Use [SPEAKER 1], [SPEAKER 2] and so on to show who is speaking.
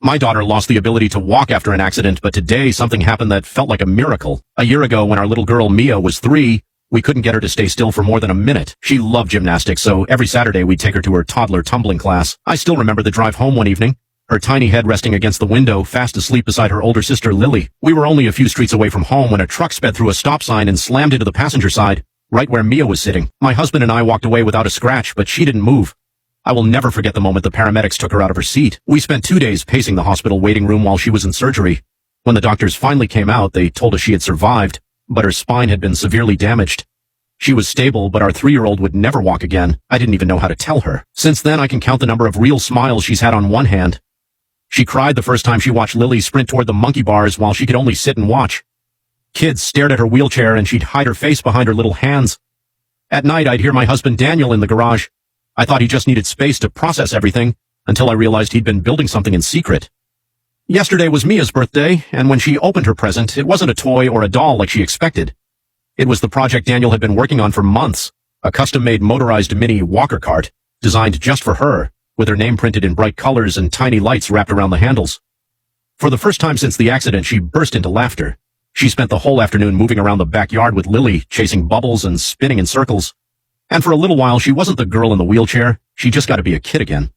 [SPEAKER 1] My daughter lost the ability to walk after an accident, but today something happened that felt like a miracle. A year ago, when our little girl Mia was 3, we couldn't get her to stay still for more than a minute. She loved gymnastics, so every Saturday we'd take her to her toddler tumbling class. I still remember the drive home one evening, her tiny head resting against the window, fast asleep beside her older sister Lily. We were only a few streets away from home when a truck sped through a stop sign and slammed into the passenger side, right where Mia was sitting. My husband and I walked away without a scratch, but she didn't move. I will never forget the moment the paramedics took her out of her seat. We spent 2 days pacing the hospital waiting room while she was in surgery. When the doctors finally came out, they told us she had survived, but her spine had been severely damaged. She was stable, but our 3-year-old would never walk again. I didn't even know how to tell her. Since then, I can count the number of real smiles she's had on one hand. She cried the first time she watched Lily sprint toward the monkey bars while she could only sit and watch. Kids stared at her wheelchair and she'd hide her face behind her little hands. At night, I'd hear my husband Daniel in the garage. I thought he just needed space to process everything, until I realized he'd been building something in secret. Yesterday was Mia's birthday, and when she opened her present, it wasn't a toy or a doll like she expected. It was the project Daniel had been working on for months, a custom-made motorized mini walker cart, designed just for her, with her name printed in bright colors and tiny lights wrapped around the handles. For the first time since the accident, she burst into laughter. She spent the whole afternoon moving around the backyard with Lily, chasing bubbles and spinning in circles. And for a little while, she wasn't the girl in the wheelchair. She just got to be a kid again.